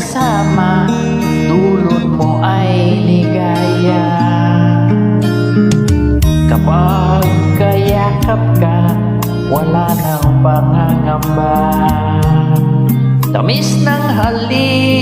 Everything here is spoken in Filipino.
nagsama, dulot mo ay ligaya. Kapag kayakap ka, wala nang pangangamba. Tamis ng halik